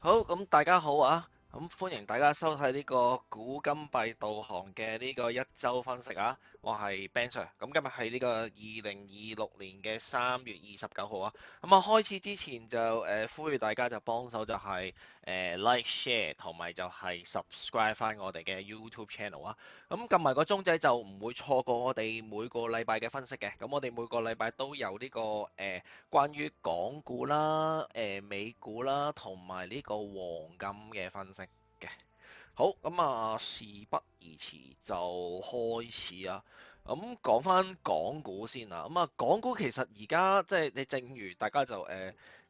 好，咁大家好啊！咁歡迎大家收睇呢個古今幣導航嘅呢個一周分析啊！我係 Ben Sir，咁今日係呢個2026年嘅3月29號啊！咁啊開始之前就呼籲大家就幫手就係like share 同埋就係 subscribe 翻我哋嘅 YouTube channel 啊！咁撳埋個鐘仔就唔會錯過我哋每個禮拜嘅分析嘅。咁我哋每個禮拜都有呢個關於港股啦、美股啦，同埋呢個黃金嘅分析嘅。好，咁啊，事不宜遲，就開始啊。咁講翻港股先啊。咁啊，港股其實而家即係你正如大家就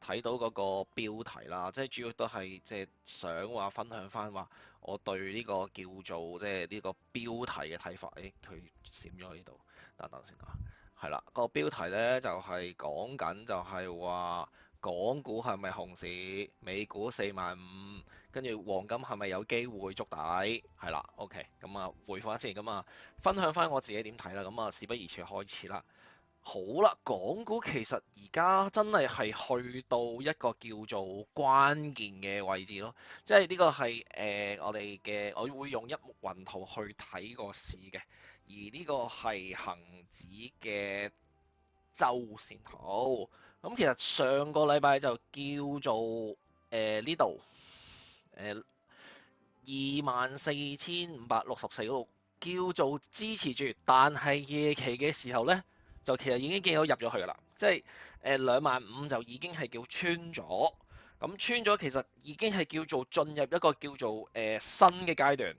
睇到嗰個標題啦，即係主要都係即係想話分享翻話我對呢個叫做即係呢個標題嘅睇法。誒，佢閃咗呢度，等等先啊。係啦，個標題呢就係講緊就係話港股係咪熊市，美股45000，跟住黃金係咪有機會觸底？係啦，OK，咁啊回覆一先，咁啊分享翻我自己點睇啦。咁啊事不宜遲開始啦。好啦，港股其實而家真係去到一個叫做關鍵嘅位置咯，即係呢個係我哋嘅，我會用一目雲圖去睇個市嘅，而呢個係恒指嘅周線圖。咁其實上個禮拜就叫做呢度24,564嗰度叫做支持住，但係夜期嘅時候呢，就其實已經見到入咗去噶啦，即係25000就已經係叫穿咗，咁穿咗其實已經係叫做進入一個叫做新嘅階段，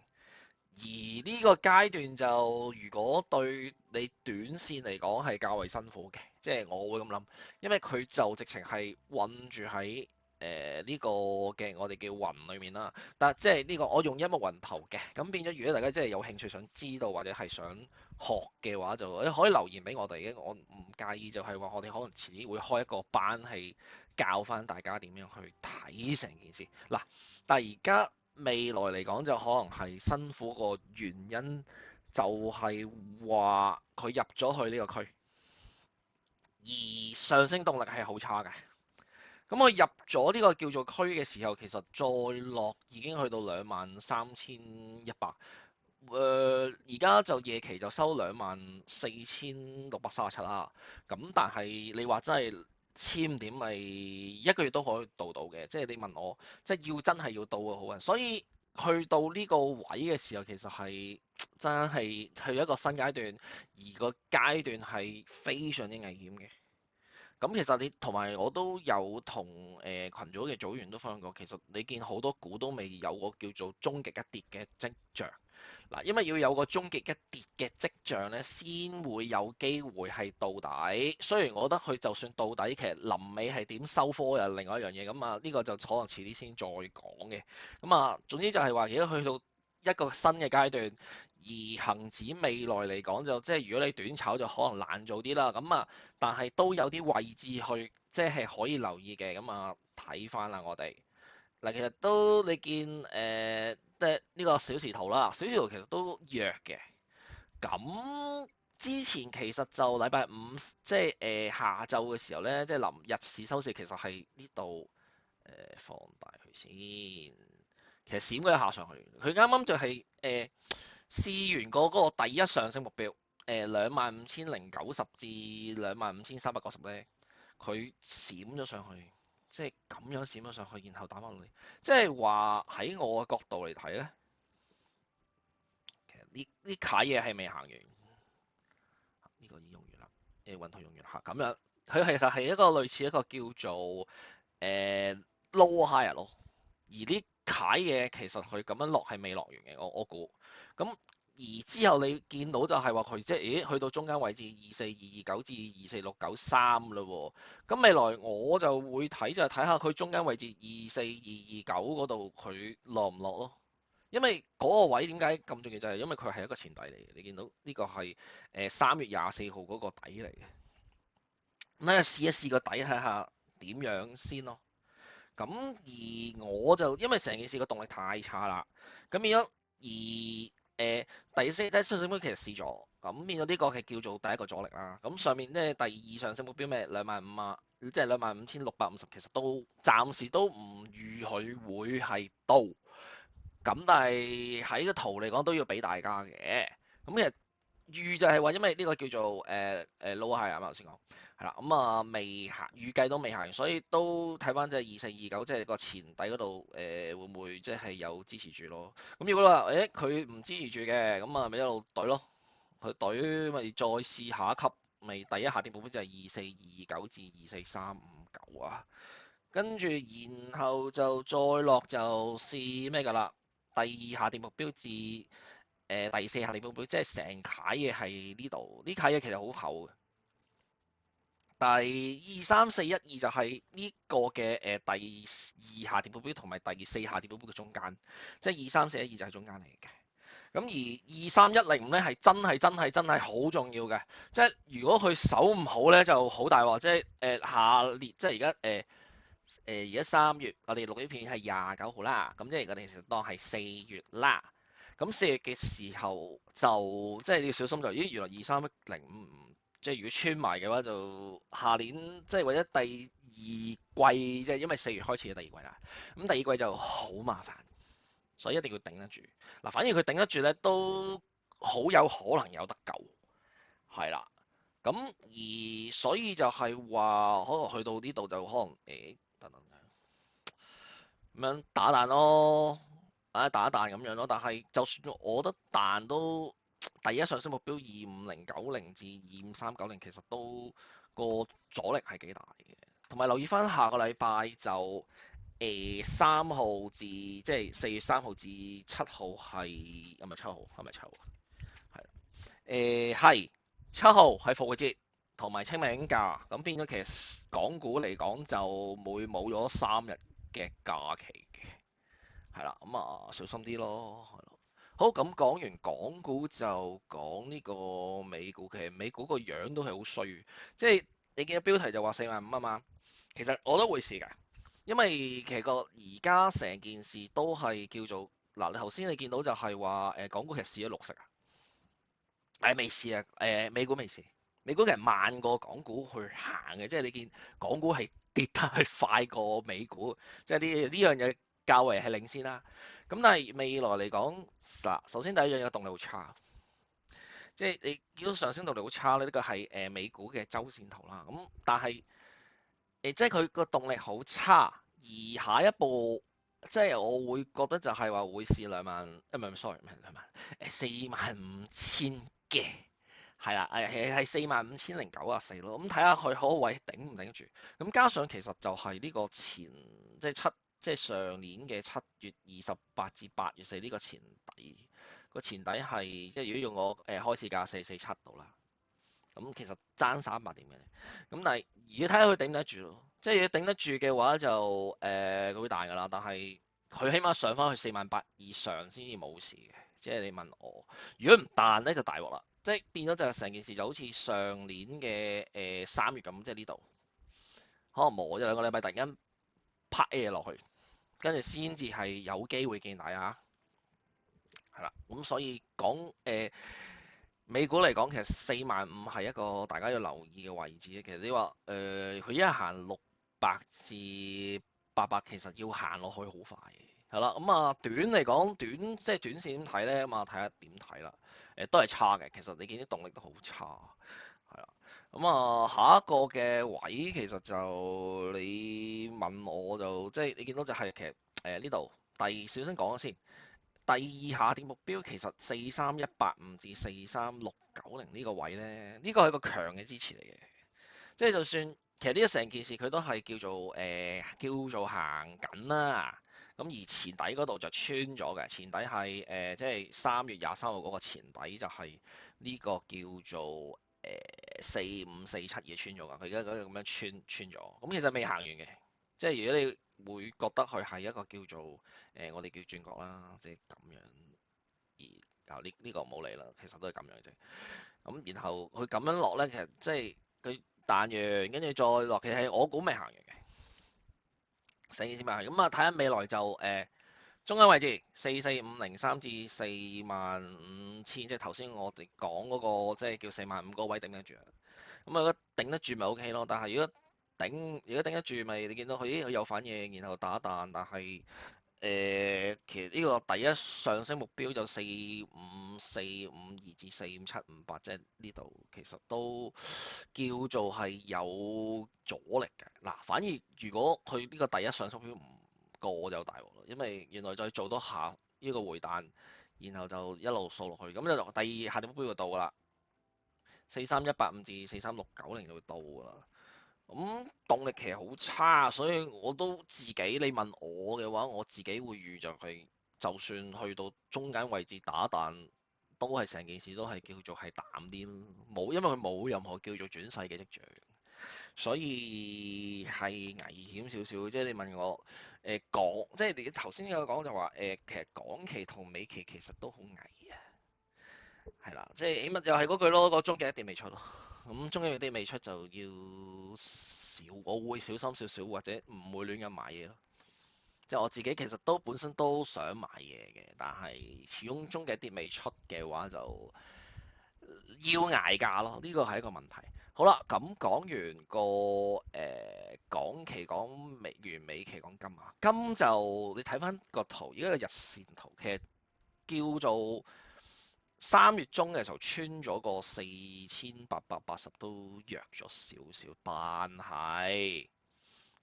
而呢個階段就如果對你短線嚟講係較為辛苦嘅，即係我會咁諗，因為佢就直情係困住喺呢個嘅我哋叫雲裡面啦。但即係呢個我用一目雲圖嘅，咁變咗如果大家真係有興趣想知道或者係想學嘅話，就可以留言俾我哋嘅，我唔介意就係話我哋可能遲啲會開一個班係教翻大家點樣去睇成件事嗱，但係而家。未來嚟講就可能係辛苦個原因，就係話佢入咗去呢個區，而上升動力係好差嘅。咁我入咗呢個叫做區嘅時候，其實再落已經去到23,100。而家就夜期就收24,637啦。咁但係你話真係簽點咪一個月都可以到嘅，即係你問我，即係要真係要到嘅好運。所以去到呢個位嘅時候，其實係真係去一個新階段，而個階段係非常之危險嘅。咁其實你同埋我都有同群組嘅組員都分享過，其實你見好多股都未有個叫做終極一跌嘅跡象。嗱，因為要有個終極一跌嘅跡象咧，先會有機會係到底。雖然我覺得佢就算到底，其實臨尾係點收科又另外一樣嘢。咁啊，呢個就可能遲啲先再講嘅。咁啊，總之就係話，如果去到一個新嘅階段，而恆指未來嚟講就即係如果你短炒就可能難做啲啦。咁啊，但係都有啲位置去即係可以留意嘅。咁啊，睇翻啦我哋。嗱，其實都你見即係呢個小時圖啦，小時圖其實都弱嘅。咁之前其實就禮拜五即係下晝嘅時候咧，即係臨日市收市，其實係呢度放大佢先。其實閃咗一下上去，佢啱啱就係試完過嗰個第一上升目標25090至25390咧，佢閃咗上去。即係咁樣閃咗上去，然後打翻落嚟，即係話喺我嘅角度嚟睇咧，其實呢卡嘢係未行完，呢、這個已經用完啦，運圖用完嚇，咁樣佢其實係一個類似一個叫做low higher 咯，而呢卡嘢其實佢咁樣落係未落完嘅，我估咁。而之後你見到就係話佢即係，咦去到中間位置24,229至24,693嘞喎。咁未來我就會睇就係睇下佢中間位置24,229嗰度佢落唔落咯。因為嗰個位點解咁重要就係因為佢係一個前底嚟嘅。你見到呢個係3月24號嗰個底嚟嘅。咁咧試一試個底睇下點樣先咯。咁而我就因為成件事個動力太差啦，咁變咗而第四低雙升盤其實試咗，咁變咗呢個係叫做第一個阻力啦。咁上面咧第二上升目標咩25,000啊，即係25,650，其實都暫時都唔預佢會係到。咁但係喺個圖嚟講都要俾大家嘅。咁其實預就係話，因為呢個叫做low high 啊嘛，頭先講係啦。咁啊未行，預計都未行，所以都睇翻即係2429，即係個前底嗰度會唔會即係有支持住咯？咁如果話佢唔支持住嘅，咁啊咪一路懟咯，佢懟咪再試下一級，咪第一下跌目標就係2429至24359啊。跟住然後就再落就試咩㗎啦？第二下跌目標至第四下跌目標，即係成楷嘢係呢度，呢楷嘢其實好厚嘅。第2342就係呢個嘅第二下跌目標同埋第四下跌目標嘅中間，即係2342就係中間嚟嘅。咁而2310咧係真係好重要嘅，即係如果佢守唔好咧就好大鑊，即係下列即係而家而家3月，我哋錄影片係29號啦，咁即係我哋其實當係4月啦。咁4月嘅時候就即係你要小心就，咦原來2310即係如果穿埋嘅話，就下年即係或者第二季，即係因為4月開始嘅第二季啦。咁第二季就好麻煩，所以一定要頂得住。嗱，反而佢頂得住咧，都好有可能有得救，係啦。咁而所以就係話，可能去到呢度就可能等等咁樣打彈咯，打一彈咁樣咯。但係就算我覺得彈都第一上升目標25,090至25,390，其實都個阻力係幾大嘅。同埋留意翻下個禮拜就3號至即係4月3號至7號係係咪7號？係咪7號？係7號係復活節同埋清明假，咁變咗其實港股嚟講就會冇咗3日嘅假期嘅，係啦，咁啊小心啲咯，係咯。好，咁講完港股就講呢個美股，其實美股個樣都係好衰，即係你見個標題就話45,000啊嘛，其實我都會試㗎，因為其實個而家成件事都係叫做嗱，你頭先你見到就係話港股其實試咗綠色啊。未試啊，美股未試，美股其實慢過港股去行嘅，即係你見港股係跌得係快過美股，即係呢樣嘢較為係領先啦。咁但係未來嚟講，首先第一樣嘢動力好差，即係你見到上升動力好差咧，呢個係美股嘅周線圖啦。咁但係即係佢個動力好差，而下一步即係我會覺得就係話會試2萬，唔係，sorry 唔係2萬，45,000嘅，係啦，係45,094咯。咁睇下佢可位頂唔頂得住。咁加上其實就係呢個前即係上年嘅7月28至8月4呢個前底，個前底係即係如果用我開市價447度啦。咁其實爭300點嘅，咁但係如果睇下佢頂得住咯，即係如果頂得住嘅話就佢會彈㗎啦，但係佢起碼上翻去48,000以上先至冇事嘅。即係你問我，如果唔彈咧就大鑊啦，即係變咗就成件事就好似上年嘅3月咁，即係呢度可能磨咗2個禮拜，突然間拍嘢落去，跟住先至係有機會見底啊，係啦，咁所以講美股嚟講，其實45,000係一個大家要留意嘅位置嘅。其實你話佢一行600至800，其實要行落去好快嘅，係啦。咁啊，短嚟講，即係短線點睇咧？咁啊，睇下點睇啦。都係差嘅。其實你見啲動力都好差，係啦。咁啊，下一個嘅位其實就你問我就即係你見到就係其實呢度小心講咗先。第二下跌目標其實43,185至43,690呢個位呢，呢個係一個強嘅支持嚟嘅。即係就算其實呢個成件事佢都係叫做行緊啦。咁而前底嗰度就穿咗嘅，前底係即係3月23號嗰個前底就係呢個叫做4547嘅穿咗㗎。佢而家嗰個咁樣穿咗，咁其實未行完嘅。即係如果你會覺得佢係一個叫做我哋叫轉角啦，即係咁樣。而呢個唔好理啦，其實都係咁樣啫。咁然後佢咁樣落咧，其實即係佢彈完，跟住再落，其實係我估未行完嘅，成件事未行。咁啊，睇下未來就中間位置44,503至45,000，即係頭先我哋講嗰個，即係叫45,000嗰位頂得住啊。咁如果頂得住咪 OK 咯，但係如果頂得住咪你見到佢，咦佢有反應，然後打一彈，但係其實呢個第一上升目標就45,452至45,758，即係呢度其實都叫做係有阻力嘅。嗱，反而如果佢呢個第一上升目標唔過就大鑊啦，因為原來再做多下呢個回彈，然後就一路掃落去，咁就第二下跌目標就到㗎啦，43,185至43,690就會到㗎啦。咁動力其實好差，所以我都自己，你問我嘅話，我自己會預就係，就算去到中間位置打彈，都係成件事都係叫做係淡啲咯，冇，因為佢冇任何叫做轉勢嘅跡象，所以係危險少少。即係你問我，即係你頭先有講就話，其實港期同美期其實都好危啊。係啦，即係起碼又係嗰句咯，個終極一跌未出咯。咁終極一跌未出就要我會小心少少，或者唔會亂咁買嘢咯。即係我自己其實都本身都想買嘢嘅，但係始終終極一跌未出嘅話就要捱價咯。呢個係一個問題。好啦，咁講完個港期講完美期講金啊，金就你睇翻個圖，而家個日線圖其實叫做。3月中嘅時候穿咗個4,880都弱咗少少，但係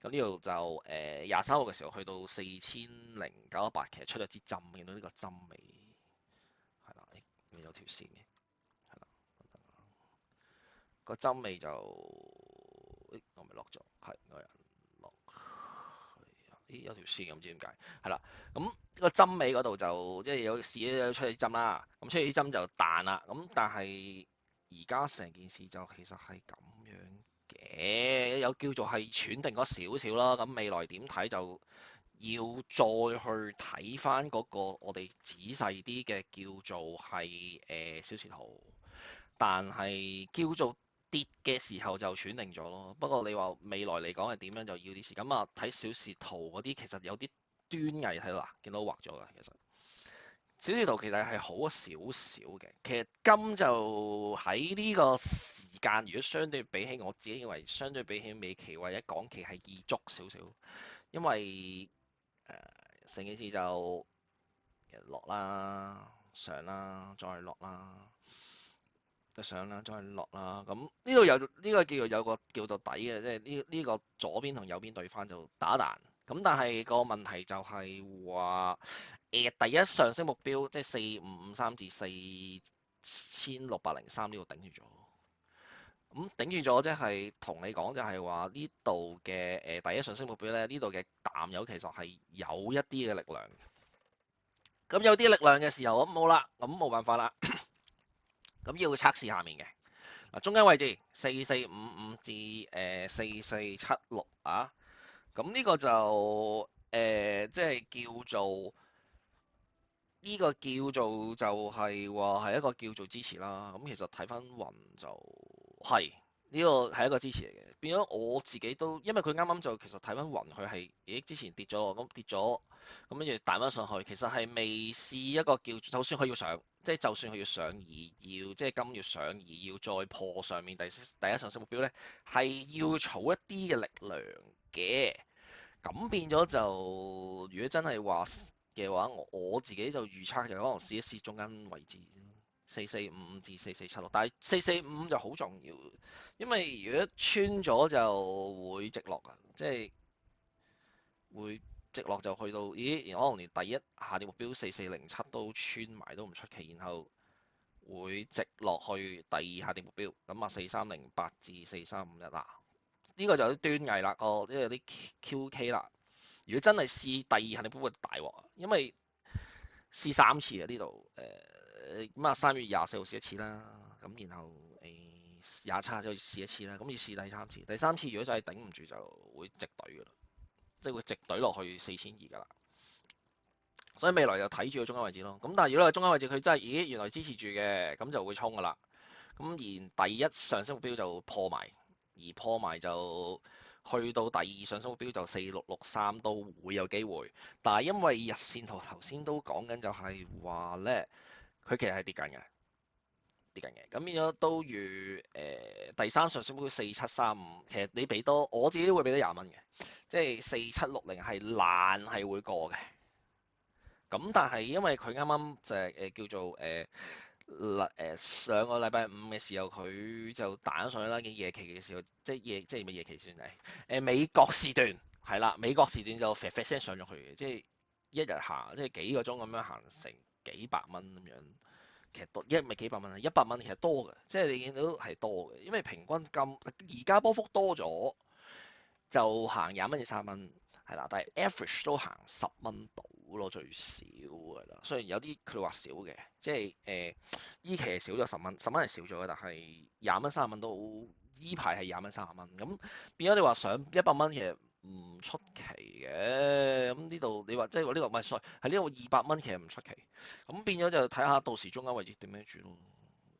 咁呢度就23號嘅時候去到4,098，其實出咗支針，見到呢個針尾係啦，有條線嘅係啦，個針尾就我咪落咗，係我人落，咦有條線咁唔知點解係啦，咁個針尾嗰度就即係有試咗出嚟啲針啦，咁出嚟啲針就彈啦，咁但係而家成件事就其實係咁樣嘅，有叫做係喘定咗少少啦，咁未來點睇就要再去睇翻嗰個我哋仔細啲嘅叫做係小時圖，但係叫做跌嘅時候就喘定咗咯。不過你話未來嚟講係點樣就要啲時間。咁啊睇小時圖嗰啲其實有啲端倪喺度啦，見到畫咗㗎。其實小時圖其實係好少少嘅。其實金就喺呢個時間，如果相對比起我自己認為，相對比起美期或者港期係易捉少少，因為成件事就落啦、上啦、再落啦。上啦，再落啦。咁呢度有呢個叫做有個叫做底嘅，即係呢個左邊同右邊對翻就打彈。咁但係個問題就係話第一上升目標即係4553至4603呢度頂住咗。咁頂住咗即係同你講就係話呢度嘅第一上升目標咧，呢度嘅淡友其實係有一啲嘅力量。咁有啲力量嘅時候咁冇啦，咁冇辦法啦。咁要測試下面嘅。中間位置4455至4476啊，咁呢個就即係叫做呢個叫做就係話係一個叫做支持啦。咁其實睇翻雲就係呢個係一個支持嚟嘅。變咗我自己都因為佢啱啱就其實睇翻雲佢係咦之前跌咗咁跌咗，咁跟住彈翻上去，其實係未試一個叫就算佢要上。即係就算佢要上而要，即係金要上而要再破上面第一上升目標咧，係要儲一啲嘅力量嘅。咁變咗就，如果真係話嘅話，我自己就預測就可能試一試中間位置4455至4476，但係445就好重要，因為如果穿咗就會直落啊，即係會。直落就去到，咦？可能連第一下跌目標4407都穿埋都唔出奇，然後會直落去第二下跌目標，咁啊4308至4351啦，呢個就有啲端倪啦，即係有啲 QK 啦。如果真係試第二下跌目標，大鑊啊，因為試3次啊呢度，咁啊3月24號試一次啦，咁然後27就要試一次啦，咁要試第三次，第三次如果真係頂唔住就會直隊噶啦。即係會直懟落去4200㗎啦，所以未來就睇住個中間位置咯。咁但係如果係中間位置佢真係，咦原來支持住嘅，咁就會衝㗎啦。咁而第一上升目標就破埋，而破埋就去到第二上升目標就4663都會有機會，但係因為日線圖頭先都講緊就係話咧，佢其實係跌緊嘅。咁變咗都如第三上升目標4735，其實你俾多我自己都會俾多廿蚊嘅，即係4760係爛係會過嘅。咁但係因為佢啱啱就係叫做上個禮拜五嘅時候，佢就彈咗上去啦。嘅夜期嘅時候，即係乜夜期先係美國時段係啦，美國時段就啡啡聲上咗去嘅，即係一日行即係幾個鐘咁樣行成幾百蚊咁樣。其實多唔係幾百蚊啊，100蚊其實多嘅，即係你見到係多嘅，因為平均咁而家波幅多咗，就行20蚊至30蚊係啦，但係 average 都行10蚊到咯，最少㗎啦。雖然有啲佢話少嘅，即係依期係少咗10蚊，10蚊係少咗嘅，但係20蚊30蚊都依排係20蚊30蚊，咁變咗你話上100蚊其實唔出奇嘅。咁呢度你話即係話呢個唔係 sorry 係呢度200蚊其實唔出奇，咁變咗就睇下到時中間位置點樣轉咯。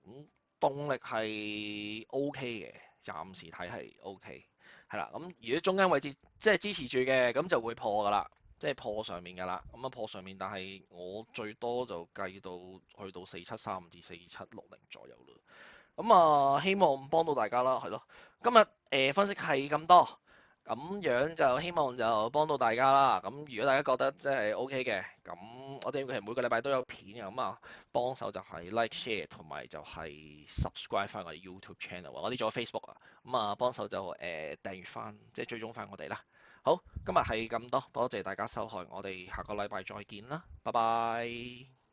咁動力係 OK 嘅，暫時睇係 OK。係啦，咁如果中間位置即係支持住嘅，咁就會破噶啦，即係破上面噶啦。咁啊破上面，但係我最多就計到去到4735至4760左右啦。咁啊，希望幫到大家啦，係咯。今日分析係咁多，咁樣就希望就幫到大家啦。咁如果大家覺得即係 OK 嘅，咁我哋其實每個禮拜都有片嘅，咁啊幫手就係 like share 同埋就係 subscribe 翻我哋 YouTube channel 啊，我哋仲有 Facebook 啊，咁啊幫手就訂閱翻，即係追蹤翻我哋啦。好，今日係咁多，多謝大家收看，我哋下個禮拜再見啦，拜拜。